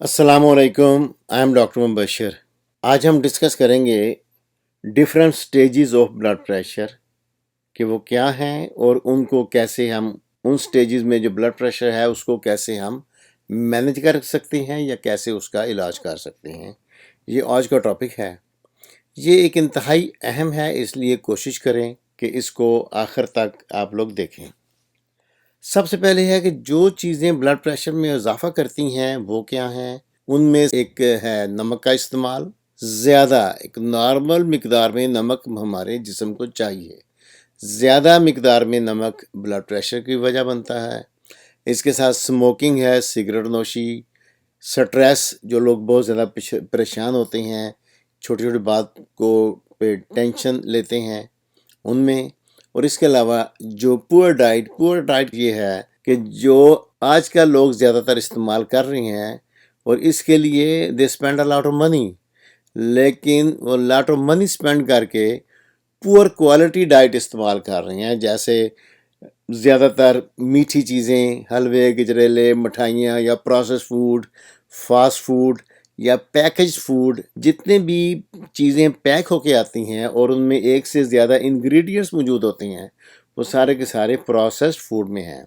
अस्सलाम वालेकुम, I am doctor Mubashar. आज हम डिस्कस करेंगे different stages of blood pressure कि वो क्या हैं और उनको कैसे हम उन स्टेजेस में जो ब्लड प्रेशर है उसको कैसे हम मैनेज कर सकते हैं या कैसे उसका इलाज कर सकते हैं। ये आज का टॉपिक है। ये एक इंतहाई अहम है, इसलिए कोशिश करें कि इसको आखिर तक आप लोग देखें। सबसे पहले है कि जो चीज़ें ब्लड प्रेशर में इजाफा करती हैं वो क्या हैं। उनमें एक है नमक का इस्तेमाल। ज़्यादा एक नॉर्मल मिकदार में नमक हमारे जिस्म को चाहिए। ज़्यादा मिकदार में नमक ब्लड प्रेशर की वजह बनता है। इसके साथ स्मोकिंग है, सिगरेट नोशी, स्ट्रेस, जो लोग बहुत ज़्यादा परेशान होते हैं, छोटी छोटी बात को पे टेंशन लेते हैं उनमें। और इसके अलावा जो पुअर डाइट ये है कि जो आजकल लोग ज़्यादातर इस्तेमाल कर रहे हैं और इसके लिए they spend a lot of money, लेकिन वो लॉट ऑफ मनी स्पेंड करके पुअर क्वालिटी डाइट इस्तेमाल कर रहे हैं। जैसे ज़्यादातर मीठी चीज़ें, हलवे, गजरेले, मिठाइयाँ या प्रोसेस फूड, फास्ट फूड या पैकेज फूड, जितने भी चीज़ें पैक होके आती हैं और उनमें एक से ज़्यादा इंग्रेडिएंट्स मौजूद होते हैं, वो सारे के सारे प्रोसेस्ड फूड में हैं।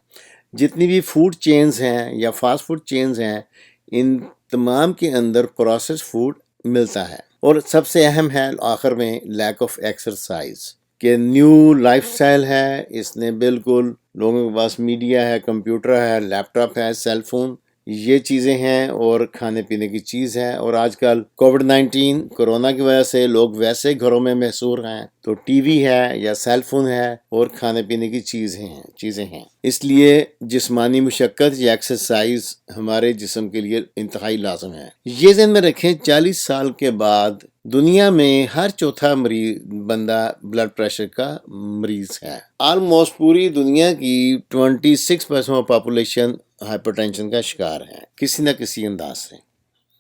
जितनी भी फूड चेन्स हैं या फास्ट फूड चेन्स हैं, इन तमाम के अंदर प्रोसेस्ड फूड मिलता है। और सबसे अहम है आखिर में लैक ऑफ एक्सरसाइज के न्यू लाइफस्टाइल है। इसने बिल्कुल लोगों के पास मीडिया है, कंप्यूटर है, लैपटॉप है, सेल फोन, ये चीज़ें हैं और खाने पीने की चीज़ है। और आजकल कोविड-19 कोरोना की वजह से लोग वैसे घरों में महसूर हैं, तो टीवी है या सेल फोन है और खाने पीने की चीज़ें हैं। इसलिए जिस्मानी मुशक्क़त या एक्सरसाइज हमारे जिस्म के लिए इंतहाई लाजम है। ये ज़हन में रखें, 40 साल के बाद दुनिया में हर चौथा बंदा ब्लड प्रेशर का मरीज है। ऑलमोस्ट पूरी दुनिया की 26% पॉपुलेशन हाइपरटेंशन का शिकार है किसी न किसी अंदाज से।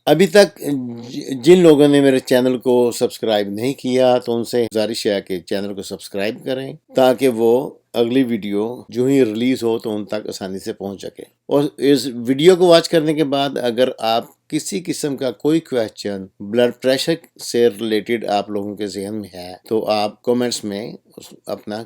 अभी तक जिन लोगों ने मेरे चैनल को सब्सक्राइब नहीं किया तो उनसे गुजारिश है कि चैनल को सब्सक्राइब करें ताकि वो अगली वीडियो जो ही रिलीज हो तो उन तक आसानी से पहुंच सके। और इस वीडियो को वॉच करने के बाद अगर आप किसी किस्म का कोई क्वेश्चन ब्लड प्रेशर से रिलेटेड आप लोगों के जहन में है तो आप कमेंट्स में अपना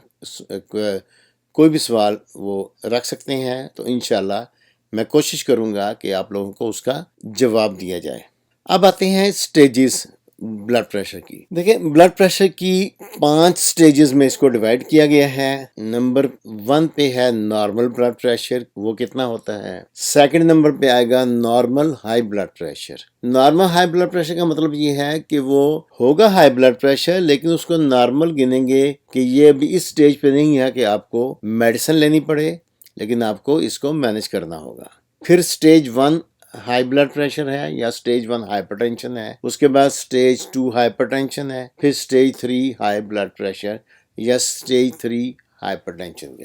कोई भी सवाल वो रख सकते हैं, तो इंशाल्लाह मैं कोशिश करूंगा कि आप लोगों को उसका जवाब दिया जाए। अब आते हैं स्टेजेस ब्लड प्रेशर की। देखिए, ब्लड प्रेशर की 5 स्टेजेस में इसको डिवाइड किया गया है। नंबर 1 पे है नॉर्मल ब्लड प्रेशर, वो कितना होता है। सेकंड नंबर पे आएगा normal high blood pressure. Normal high blood pressure का मतलब ये है कि वो होगा हाई ब्लड प्रेशर, लेकिन उसको नॉर्मल गिनेंगे कि ये अभी इस स्टेज पे नहीं है कि आपको मेडिसिन लेनी पड़े, लेकिन आपको इसको मैनेज करना होगा। फिर स्टेज 1 हाई ब्लड प्रेशर है या स्टेज 1 हाइपरटेंशन है। उसके बाद स्टेज 2 हाइपरटेंशन है। फिर स्टेज 3 हाई ब्लड प्रेशर या स्टेज 3 हाइपरटेंशन।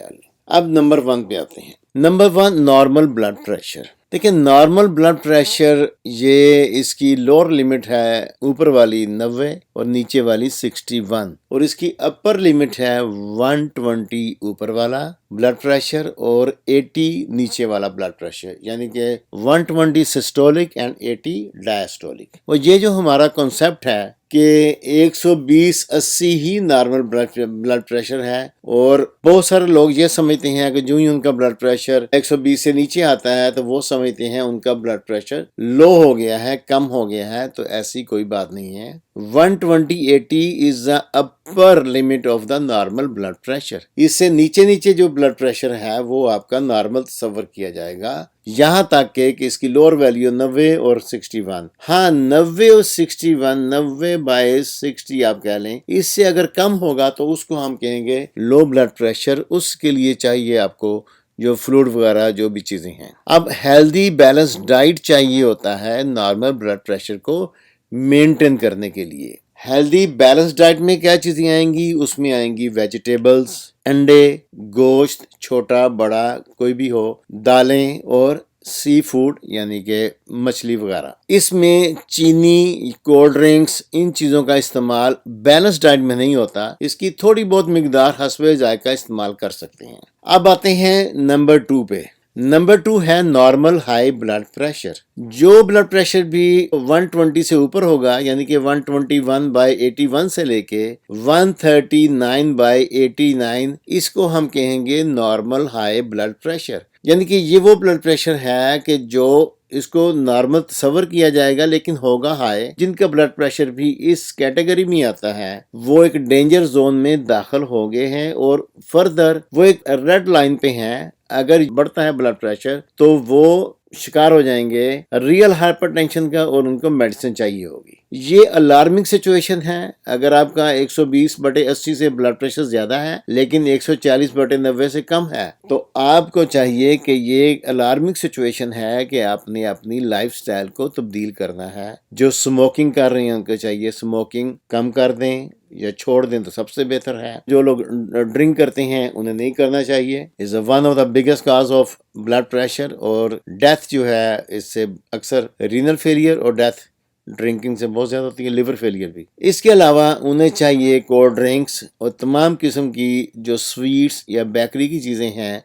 अब नंबर 1 पे आते हैं। Number 1 normal blood pressure. देखिए, नॉर्मल ब्लड प्रेशर ये इसकी लोअर लिमिट है ऊपर वाली 90 और नीचे वाली 61, और इसकी अपर लिमिट है 120 ऊपर वाला ब्लड प्रेशर और 80 नीचे वाला ब्लड प्रेशर, यानी कि 120 सिस्टोलिक एंड 80 डायस्टोलिक। और ये जो हमारा कॉन्सेप्ट है कि 120-80 ही नॉर्मल ब्लड प्रेशर है, और बहुत सारे लोग ये समझते हैं कि जो ही उनका ब्लड प्रेशर 120 से नीचे आता है तो वो समझते हैं उनका ब्लड प्रेशर लो हो गया है, कम हो गया है। तो ऐसी कोई बात नहीं है। 120/80 is the upper limit of the normal blood pressure. इससे नीचे नीचे जो ब्लड प्रेशर है वो आपका नॉर्मल तस्वर किया जाएगा, यहाँ तक कि इसकी लोअर वैल्यू 90 और 61। हाँ, 90 और 61, 90/60 आप कह लें। इससे अगर कम होगा तो उसको हम कहेंगे लो ब्लड प्रेशर। उसके लिए चाहिए आपको जो फ्लूइड वगैरह जो भी चीजें हैं। अब हेल्दी बैलेंस डाइट चाहिए होता है नॉर्मल ब्लड प्रेशर को मेंटेन करने के लिए। हेल्दी बैलेंस डाइट में क्या चीजें आएंगी, उसमें आएंगी वेजिटेबल्स, अंडे, गोश्त, छोटा बड़ा कोई भी हो, दालें और सी फूड यानी कि मछली वगैरह। इसमें चीनी, कोल्ड ड्रिंक्स, इन चीज़ों का इस्तेमाल बैलेंस डाइट में नहीं होता। इसकी थोड़ी बहुत मिकदार हस्बे जायका इस्तेमाल कर सकते हैं। अब आते हैं नंबर 2 पे। नंबर 2 है नॉर्मल हाई ब्लड प्रेशर। जो ब्लड प्रेशर भी 120 से ऊपर होगा, यानी कि 121/81 से लेके 139/89, इसको हम कहेंगे नॉर्मल हाई ब्लड प्रेशर। यानी कि ये वो ब्लड प्रेशर है कि जो इसको नॉर्मल तस्वर किया जाएगा लेकिन होगा हाई। जिनका ब्लड प्रेशर भी इस कैटेगरी में आता है वो एक डेंजर जोन में दाखिल हो गए हैं और फर्दर वो एक रेड लाइन पे हैं। अगर बढ़ता है ब्लड प्रेशर तो वो शिकार हो जाएंगे रियल हाइपरटेंशन का और उनको मेडिसिन चाहिए होगी। ये अलार्मिंग सिचुएशन है। अगर आपका 120/80 से ब्लड प्रेशर ज्यादा है लेकिन 140/90 से कम है तो आपको चाहिए कि ये अलार्मिंग सिचुएशन है कि आपने अपनी लाइफस्टाइल को तब्दील करना है। जो स्मोकिंग कर रहे हैं उनको चाहिए स्मोकिंग कम कर दें या छोड़ दें तो सबसे बेहतर है। जो लोग ड्रिंक करते हैं उन्हें नहीं करना चाहिए। Is one of the biggest cause of blood pressure और डेथ जो है इससे अक्सर रीनल फेलियर और डेथ ड्रिंकिंग से बहुत ज्यादा होती है, लिवर फेलियर भी। इसके अलावा उन्हें चाहिए कोल्ड ड्रिंक्स और तमाम किस्म की जो स्वीट्स या बेकरी की चीजें हैं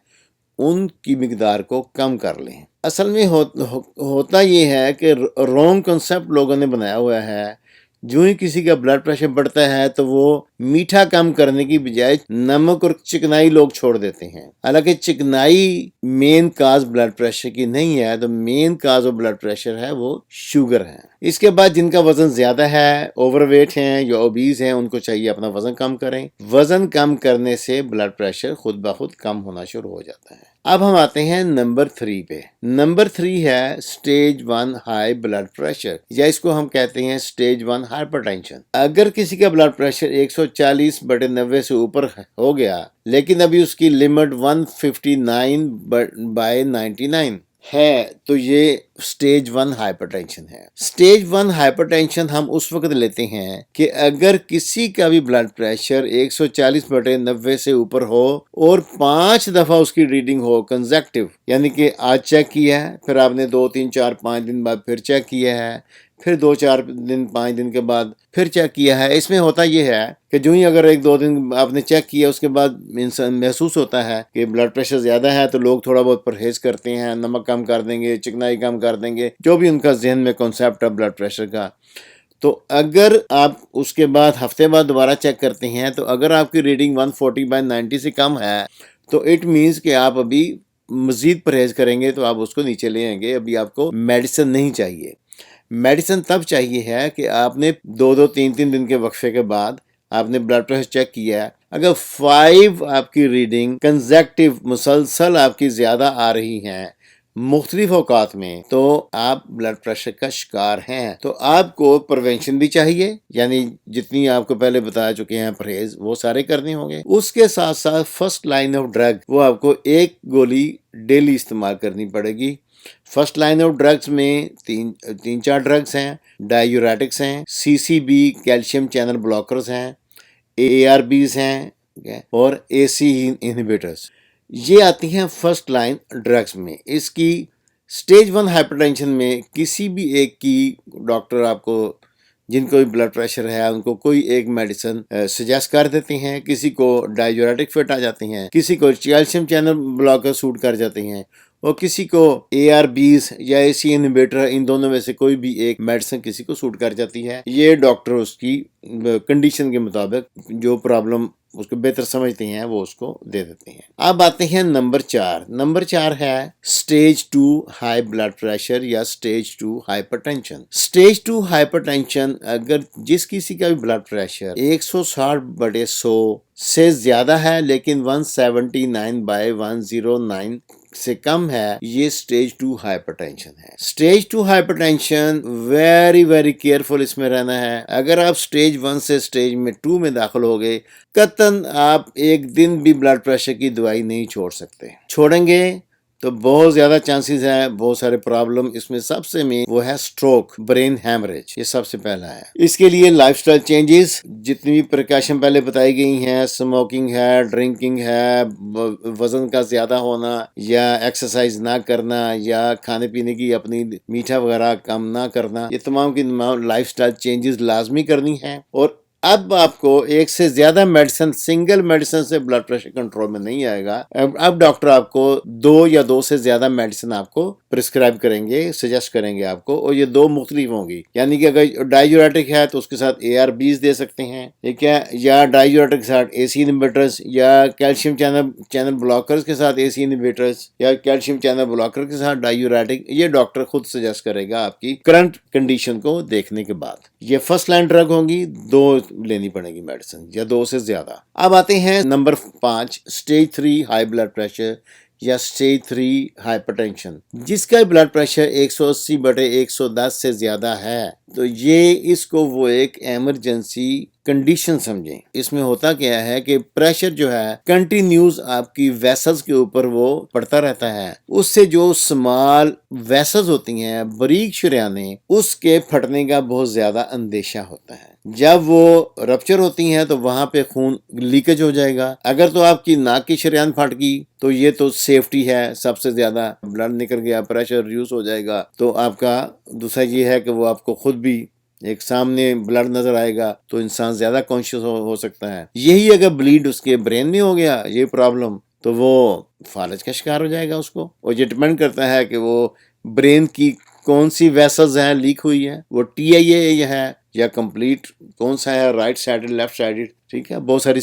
उनकी मिकदार को कम कर लें। असल में होता ये है कि रॉन्ग कंसेप्ट लोगों ने बनाया हुआ है। जो ही किसी का ब्लड प्रेशर बढ़ता है तो वो मीठा कम करने की बजाय नमक और चिकनाई लोग छोड़ देते हैं। हालांकि चिकनाई मेन काज ब्लड प्रेशर की नहीं है, तो main cause of blood pressure है वो शुगर है। इसके बाद जिनका वजन ज्यादा है, ओवरवेट हैं या ओबीज हैं, उनको चाहिए अपना वजन कम करें। वजन कम करने से ब्लड प्रेशर खुद ब खुद कम होना शुरू हो जाता है। अब हम आते हैं नंबर 3 पे। नंबर 3 है स्टेज 1 हाई ब्लड प्रेशर, या इसको हम कहते हैं स्टेज 1 हाइपरटेंशन। अगर किसी का ब्लड प्रेशर 140/90 से ऊपर हो गया लेकिन अभी उसकी लिमिट 159/99 है तो ये स्टेज 1 हाइपरटेंशन है। स्टेज 1 हाइपरटेंशन हम उस वक्त लेते हैं कि अगर किसी का भी ब्लड प्रेशर 140/90 से ऊपर हो और 5 दफा उसकी रीडिंग हो कंसेक्टिव, यानी कि आज चेक किया है, फिर आपने 2, 3, 4, 5 दिन बाद फिर चेक किया है, फिर 2, 4 दिन 5 दिन के बाद फिर चेक किया है। इसमें होता यह है कि जो ही अगर 1-2 दिन आपने चेक किया उसके बाद इंसान महसूस होता है कि ब्लड प्रेशर ज्यादा है तो लोग थोड़ा बहुत परहेज करते हैं, नमक कम कर देंगे, चिकनाई कम कर देंगे, जो भी उनका जहन में कॉन्सेप्ट है ब्लड प्रेशर का। तो अगर आप उसके बाद हफ्ते बाद दोबारा चेक करते हैं तो अगर आपकी रीडिंग 140/90 से कम है तो इट मीन्स कि आप अभी मजीद परहेज करेंगे तो आप उसको नीचे ले आएंगे। अभी आपको मेडिसिन नहीं चाहिए। मेडिसिन तब चाहिए है कि आपने 2-2, 3-3 दिन के वक्फे के बाद आपने ब्लड प्रेशर चेक किया है। अगर 5 आपकी रीडिंग कंसेक्टिव मुसलसल आपकी ज्यादा आ रही हैं मुख्तलिफ औकात में तो आप ब्लड प्रेशर का शिकार हैं। तो आपको प्रिवेंशन भी चाहिए, यानी जितनी आपको पहले बता चुके हैं परहेज वो सारे करने होंगे। उसके साथ साथ फर्स्ट लाइन ऑफ ड्रग वो आपको एक गोली डेली इस्तेमाल करनी पड़ेगी। फर्स्ट लाइन ऑफ ड्रग्स में 3-4 ड्रग्स हैं। डायूरेटिक्स हैं, सीसीबी कैल्शियम चैनल ब्लॉकर्स हैं, एआरबीज हैं और एसी इनहिबिटर्स। ये आती हैं फर्स्ट लाइन ड्रग्स में। इसकी स्टेज 1 हाइपरटेंशन में किसी भी एक की डॉक्टर आपको जिनको भी ब्लड प्रेशर है उनको कोई एक मेडिसिन सजेस्ट कर देते हैं। किसी को डायूरेटिक फिट आ जाते हैं, किसी को कैल्शियम चैनल ब्लॉकर सूट कर जाते हैं और किसी को ARBs या एसी इनहिबिटर, इन दोनों में से कोई भी एक मेडिसिन किसी को सूट कर जाती है। ये डॉक्टर उसकी कंडीशन के मुताबिक जो प्रॉब्लम उसको बेहतर समझते हैं वो उसको दे देते हैं। अब आते हैं नंबर 4। नंबर 4 है स्टेज 2 हाई ब्लड प्रेशर या स्टेज 2 हाइपरटेंशन। स्टेज 2 हाइपरटेंशन अगर जिस किसी का भी ब्लड प्रेशर 160/100 से ज्यादा है लेकिन 179/109 से कम है, ये स्टेज 2 हाइपरटेंशन है। Stage 2 hypertension very very careful इसमें रहना है। अगर आप स्टेज 1 से स्टेज में 2 में दाखिल हो गए कतन आप एक दिन भी ब्लड प्रेशर की दवाई नहीं छोड़ सकते। छोड़ेंगे तो बहुत ज्यादा चांसेस है बहुत सारे प्रॉब्लम। इसमें सबसे मेन वो है स्ट्रोक, ब्रेन हैमरेज, ये सबसे पहला है। इसके लिए लाइफस्टाइल चेंजेस, जितनी भी प्रिकॉशन पहले बताई गई हैं, स्मोकिंग है, ड्रिंकिंग है, वजन का ज्यादा होना या एक्सरसाइज ना करना या खाने पीने की अपनी मीठा वगैरह कम ना करना, ये तमाम की तमाम लाइफस्टाइल चेंजेस लाजमी करनी है। और اب آپ کو ایک سے زیادہ میڈیسن، سنگل میڈیسن سے بلڈ پریشر کنٹرول میں نہیں آئے گا. اب ڈاکٹر آپ کو دو سے زیادہ میڈیسن آپ کو پرسکرائب کریں گے، سجیسٹ کریں گے آپ کو، اور یہ دو مختلف ہوں گی. یعنی کہ اگر ڈائیوریٹک ہے تو اس کے ساتھ ARBs دے سکتے ہیں، ٹھیک ہے، یا ڈائیوریٹک کے ساتھ AC انہیبیٹرز، یا کیلشیم چینل بلاکرز کے ساتھ AC انہیبیٹرز، یا کیلشیم چینل بلاکر کے ساتھ ڈائیوریٹک. یہ ڈاکٹر خود سجیسٹ کرے گا آپ کی کرنٹ کنڈیشن کو دیکھنے کے بعد. یہ فرسٹ لائن ڈرگ ہوں گی، دو لینی پڑے گی میڈیسن، یا دو سے زیادہ. اب آتے ہیں number 5، stage 3 high blood pressure یا اسٹیج 3 ہائپر ٹینشن. جس کا بلڈ پریشر 180/110 سے زیادہ ہے تو یہ اس کو وہ ایک ایمرجنسی کنڈیشن سمجھیں. اس میں ہوتا کیا ہے کہ پریشر جو ہے کنٹینیوز آپ کی ویسلز کے اوپر وہ پڑتا رہتا ہے. اس سے جو سمال ویسلز ہوتی ہیں، باریک شریانیں، اس کے پھٹنے کا بہت زیادہ اندیشہ ہوتا ہے. جب وہ رپچر ہوتی ہیں تو وہاں پہ خون لیکیج ہو جائے گا. اگر تو آپ کی ناک کی شریان پھٹ گئی تو یہ تو سیفٹی ہے، سب سے زیادہ بلڈ نکل گیا، پریشر ریڈیوس ہو جائے گا. تو آپ کا دوسرا یہ ہے کہ وہ آپ کو خود بھی ایک سامنے بلڈ نظر آئے گا تو انسان زیادہ کانشیس ہو سکتا ہے. یہی اگر بلیڈ اس کے برین میں ہو گیا یہ پرابلم تو وہ فالج کا شکار ہو جائے گا اس کو. اور یہ ڈیپینڈ کرتا ہے کہ وہ برین کی کون سی ویسلز ہیں لیک ہوئی ہیں، وہ TIA ہے یا کمپلیٹ کون سا ہے، رائٹ سائڈڈ لیفٹ سائڈڈ. ٹھیک ہے، بہت ساری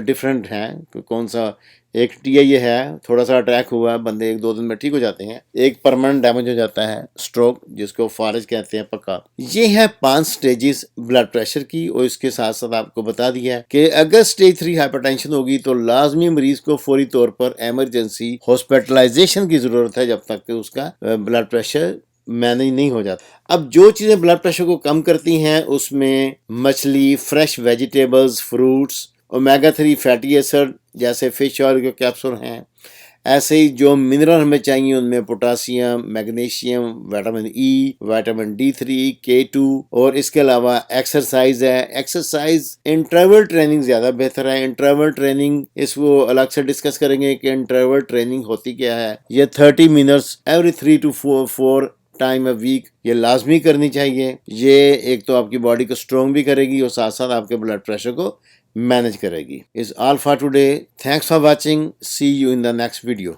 ڈفرینٹ ہیں. کون سا ایک TIA ہے، تھوڑا سا اٹیک ہوا بندے 1-2 دن میں ٹھیک ہو جاتے ہیں. ایک پرماننٹ ڈیمیج ہو جاتا ہے، سٹروک، جس کو فالج کہتے ہیں پکا. یہ ہے 5 سٹیجز بلڈ پریشر کی. اور اس کے ساتھ ساتھ آپ کو بتا دیا کہ اگر سٹیج 3 ہائپر ٹینشن ہوگی تو لازمی مریض کو فوری طور پر ایمرجنسی ہاسپٹلائزیشن کی ضرورت ہے جب تک کہ اس کا بلڈ پریشر مینج نہیں ہو جاتا. اب جو چیزیں بلڈ پریشر کو کم کرتی ہیں اس میں مچھلی، fresh vegetables, fruits, omega 3 fatty acid جیسے فش آئل کے کیپسول ہیں. ایسے ہی جو منرل ہمیں چاہیے ان میں potassium, magnesium, vitamin E، vitamin D3، K2. اور اس کے علاوہ ایکسرسائز ہے. ایکسرسائز انٹرول ٹریننگ زیادہ بہتر ہے. انٹرول ٹریننگ اس کو الگ سے ڈسکس کریں گے کہ انٹرول ٹریننگ ہوتی کیا ہے. یہ 30 minutes every 3 to 4 time a week یہ لازمی کرنی چاہیے. یہ ایک تو آپ کی باڈی کو اسٹرانگ بھی کرے گی اور ساتھ ساتھ آپ کے بلڈ پریشر کو مینج کرے گی. Is all for today. Thanks for watching. See you in the next video.